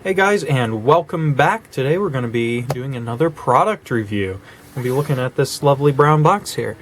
Hey guys, and welcome back. Today we're going to be doing another product review. We'll be looking at this lovely brown box here.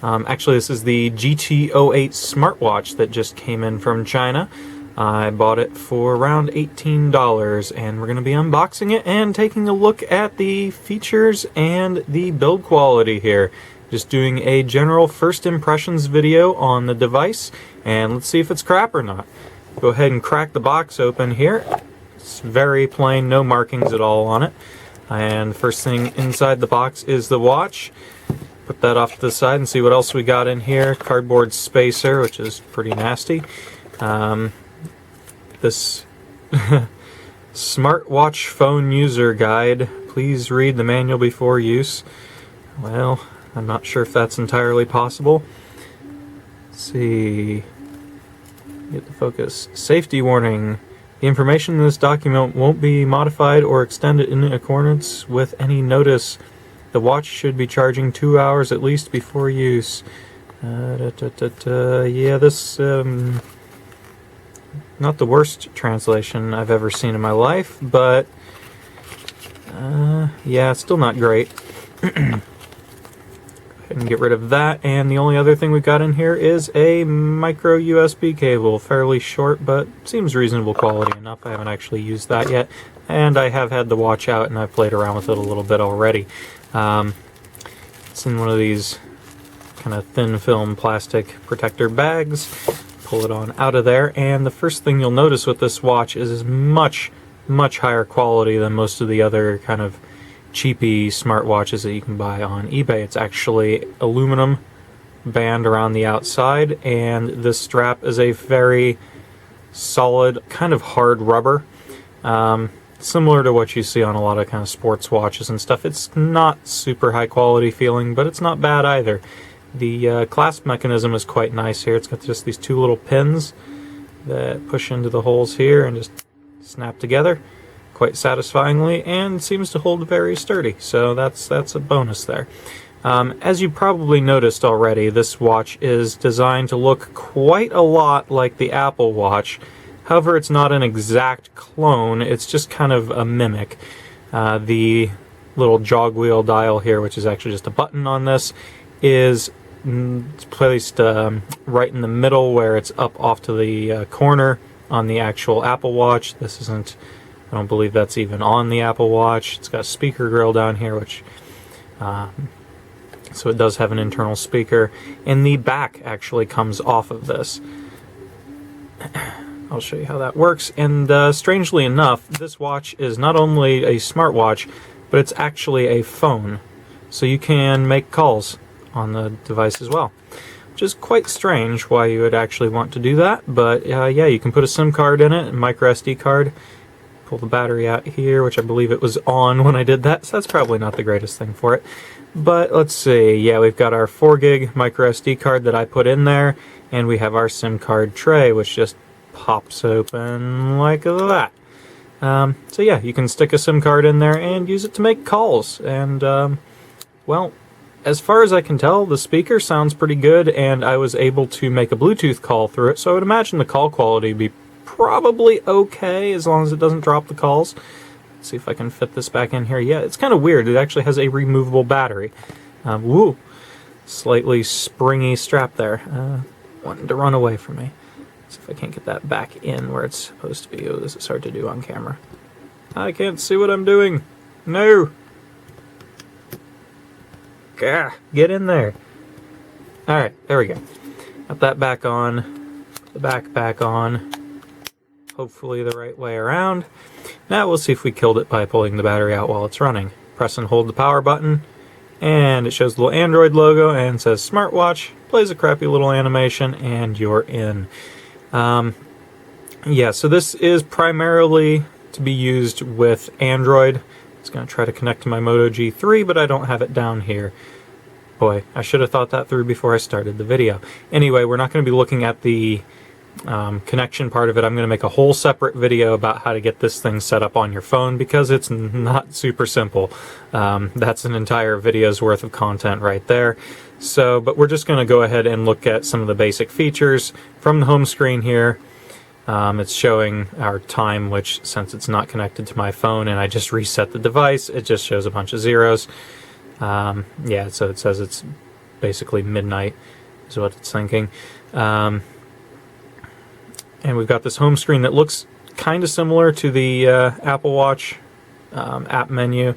Actually, this is the GT08 smartwatch that just came in from China. I bought it for around $18, and we're going to be unboxing it and taking a look at the features and the build quality here. Just doing a general first impressions video on the device, and let's see if it's crap or not. Go ahead and crack the box open here. It's very plain, no markings at all on it. And the first thing inside the box is the watch. Put that off to the side and see what else we got in here. Cardboard spacer, which is pretty nasty. This smartwatch phone user guide. Please read the manual before use. Well, I'm not sure if that's entirely possible. Let's see. Get the focus. Safety warning. The information in this document won't be modified or extended in accordance with any notice. The watch should be charging 2 hours at least before use. Yeah, this not the worst translation I've ever seen in my life, but yeah, it's still not great. And get rid of that, and the only other thing we've got in here is a micro USB cable, fairly short but seems reasonable quality enough. I haven't actually used that yet, and I have had the watch out and I've played around with it a little bit already. It's in one of these kind of thin film plastic protector bags. Pull it on out of there, and the first thing you'll notice with this watch is much higher quality than most of the other kind of cheapy smartwatches that you can buy on eBay. It's actually aluminum band around the outside, and this strap is a very solid, kind of hard rubber. Similar to what you see on a lot of kind of sports watches and stuff. It's not super high quality feeling, but it's not bad either. The clasp mechanism is quite nice here. It's got just these two little pins that push into the holes here and just snap together quite satisfyingly, and seems to hold very sturdy, so that's a bonus there. As you probably noticed already, this watch is designed to look quite a lot like the Apple Watch. However, it's not an exact clone, it's just kind of a mimic. The little jog wheel dial here, which is actually just a button on this, is placed right in the middle where it's up off to the corner on the actual Apple Watch. This isn't, I don't believe that's even on the Apple Watch. It's got a speaker grill down here, which so it does have an internal speaker, and the back actually comes off of this. I'll show you how that works. And strangely enough, this watch is not only a smartwatch, but it's actually a phone, so you can make calls on the device as well, which is quite strange why you would actually want to do that. But yeah, you can put a SIM card in it, a micro SD card. Pull the battery out here, which I believe it was on when I did that, so that's probably not the greatest thing for it. But let's see, yeah, we've got our 4 gig micro SD card that I put in there, and we have our SIM card tray, which just pops open like that. So yeah, you can stick a SIM card in there and use it to make calls, and well, as far as I can tell, the speaker sounds pretty good, and I was able to make a Bluetooth call through it, so I would imagine the call quality would be probably okay as long as it doesn't drop the calls. Let's see if I can fit this back in here. Yeah, it's kind of weird. It actually has a removable battery. Woo! Slightly springy strap there. Wanting to run away from me. Let's see if I can't get that back in where it's supposed to be. Oh, this is hard to do on camera. I can't see what I'm doing. No! Gah, get in there. Alright, there we go. Got that back on. The back on. Hopefully the right way around. Now we'll see if we killed it by pulling the battery out while it's running. Press and hold the power button, and it shows the little Android logo and says smartwatch, plays a crappy little animation, and you're in. Yeah, so this is primarily to be used with Android. It's going to try to connect to my Moto G3, but I don't have it down here. Boy, I should have thought that through before I started the video. Anyway, we're not going to be looking at the connection part of it. I'm going to make a whole separate video about how to get this thing set up on your phone, because it's not super simple. That's an entire video's worth of content right there. So, but we're just going to go ahead and look at some of the basic features from the home screen here. It's showing our time, which, since it's not connected to my phone and I just reset the device, it just shows a bunch of zeros. Yeah, so it says it's basically midnight is what it's thinking. And we've got this home screen that looks kind of similar to the Apple Watch app menu.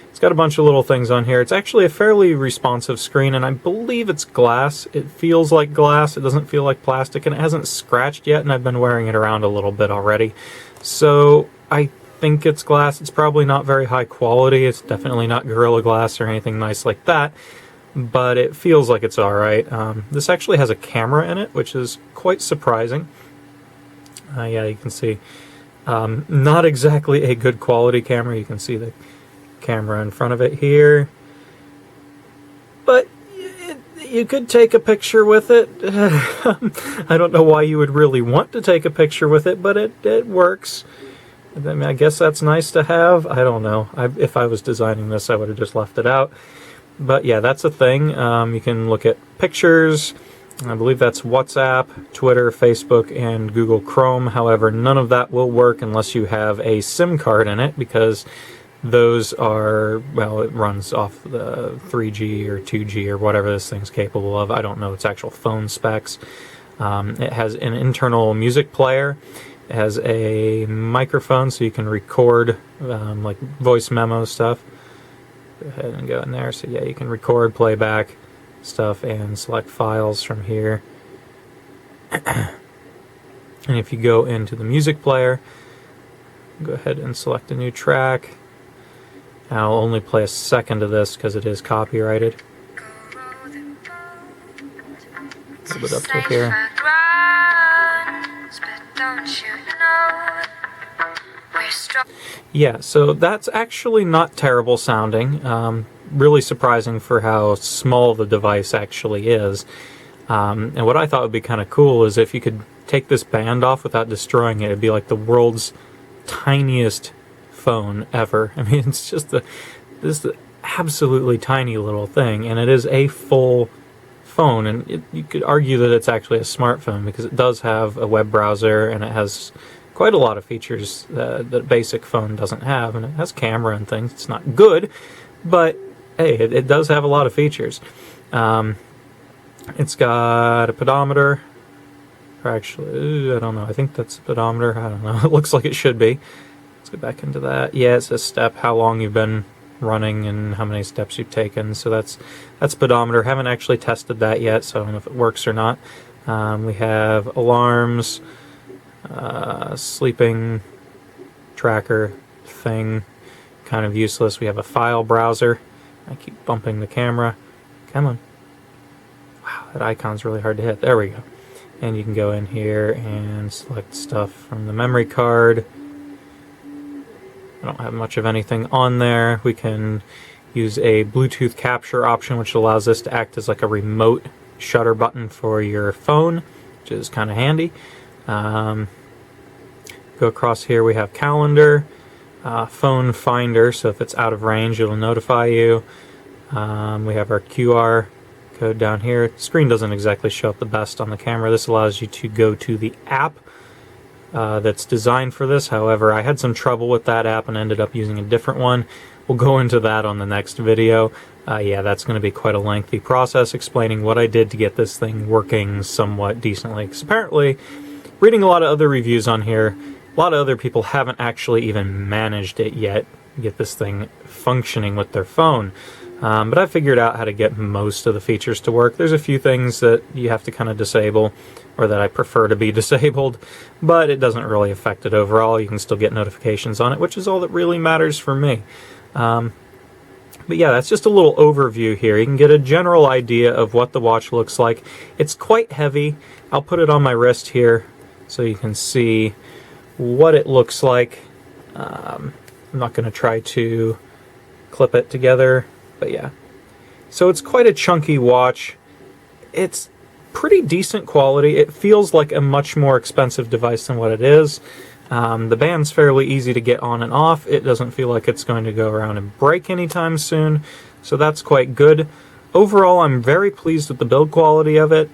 It's got a bunch of little things on here. It's actually a fairly responsive screen, and I believe it's glass. It feels like glass. It doesn't feel like plastic, and it hasn't scratched yet, and I've been wearing it around a little bit already. So I think it's glass. It's probably not very high quality. It's definitely not Gorilla Glass or anything nice like that, but it feels like it's alright. This actually has a camera in it, which is quite surprising. Yeah, you can see not exactly a good quality camera. You can see the camera in front of it here, but you could take a picture with it. I don't know why you would really want to take a picture with it, but it works. I mean, I guess that's nice to have. I don't know. If I was designing this, I would have just left it out. But yeah, that's a thing. You can look at pictures. I believe that's WhatsApp, Twitter, Facebook, and Google Chrome. However, none of that will work unless you have a SIM card in it, because those are, well, it runs off the 3G or 2G or whatever this thing's capable of. I don't know its actual phone specs. It has an internal music player. It has a microphone so you can record like voice memo stuff. Go ahead and go in there. So yeah, you can record, playback stuff, and select files from here. And if you go into the music player, go ahead and select a new track. I'll only play a second of this because it is copyrighted. A little bit up to here. Yeah, so that's actually not terrible sounding. Really surprising for how small the device actually is. And what I thought would be kind of cool is if you could take this band off without destroying it. It'd be like the world's tiniest phone ever. I mean, it's just this absolutely tiny little thing, and it is a full phone, and you could argue that it's actually a smartphone because it does have a web browser, and it has quite a lot of features that a basic phone doesn't have, and it has camera and things. It's not good, but hey, it does have a lot of features. It's got a pedometer, or actually, I don't know, I think that's a pedometer, I don't know, it looks like it should be. Let's go back into that. Yeah, it says step, how long you've been running and how many steps you've taken. So that's pedometer. Haven't actually tested that yet, so I don't know if it works or not. We have alarms, sleeping tracker thing, kind of useless. We have a file browser. I keep bumping the camera. Come on. Wow, that icon's really hard to hit. There we go. And you can go in here and select stuff from the memory card. I don't have much of anything on there. We can use a Bluetooth capture option, which allows this to act as like a remote shutter button for your phone, which is kind of handy. Go across here, we have calendar, phone finder, so if it's out of range, it'll notify you. We have our QR code down here. The screen doesn't exactly show up the best on the camera. This allows you to go to the app that's designed for this. However, I had some trouble with that app and ended up using a different one. We'll go into that on the next video. Yeah, that's going to be quite a lengthy process explaining what I did to get this thing working somewhat decently. Because apparently, reading a lot of other reviews on here, a lot of other people haven't actually even managed it yet, get this thing functioning with their phone. But I figured out how to get most of the features to work. There's a few things that you have to kind of disable, or that I prefer to be disabled, but it doesn't really affect it overall. You can still get notifications on it, which is all that really matters for me. But yeah, that's just a little overview here. You can get a general idea of what the watch looks like. It's quite heavy. I'll put it on my wrist here so you can see what it looks like. I'm not going to try to clip it together, but yeah. So it's quite a chunky watch. It's pretty decent quality. It feels like a much more expensive device than what it is. The band's fairly easy to get on and off. It doesn't feel like it's going to go around and break anytime soon, so that's quite good. Overall, I'm very pleased with the build quality of it.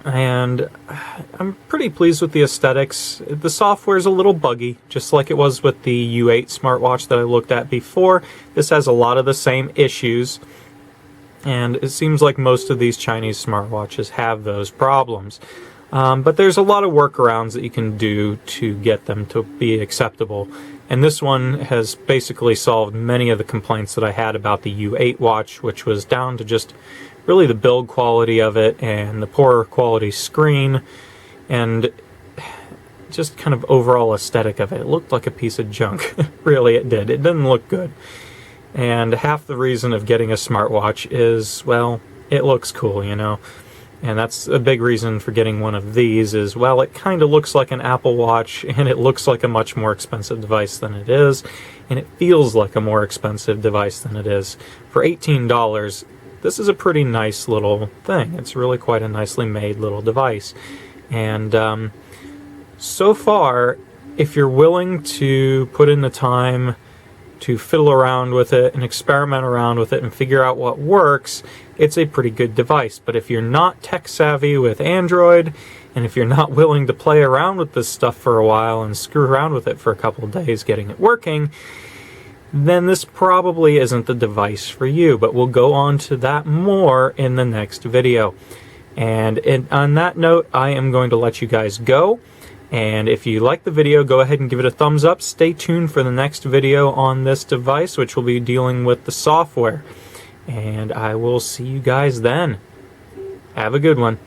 and I'm pretty pleased with the aesthetics. The software is a little buggy, just like it was with the U8 smartwatch that I looked at before. This has a lot of the same issues, and it seems like most of these Chinese smartwatches have those problems. But there's a lot of workarounds that you can do to get them to be acceptable. And this one has basically solved many of the complaints that I had about the U8 watch, which was down to just really the build quality of it and the poor quality screen and just kind of overall aesthetic of it. It looked like a piece of junk. Really, it did. It didn't look good. And half the reason of getting a smartwatch is, well, it looks cool, you know. And that's a big reason for getting one of these is, well, it kind of looks like an Apple Watch, and it looks like a much more expensive device than it is, and it feels like a more expensive device than it is. For $18, this is a pretty nice little thing. It's really quite a nicely made little device. And so far, if you're willing to put in the time to fiddle around with it and experiment around with it and figure out what works, it's a pretty good device. But if you're not tech savvy with Android, and if you're not willing to play around with this stuff for a while and screw around with it for a couple of days getting it working, then this probably isn't the device for you. But we'll go on to that more in the next video. And on that note, I am going to let you guys go. And if you like the video, go ahead and give it a thumbs up. Stay tuned for the next video on this device, which will be dealing with the software. And I will see you guys then. Have a good one.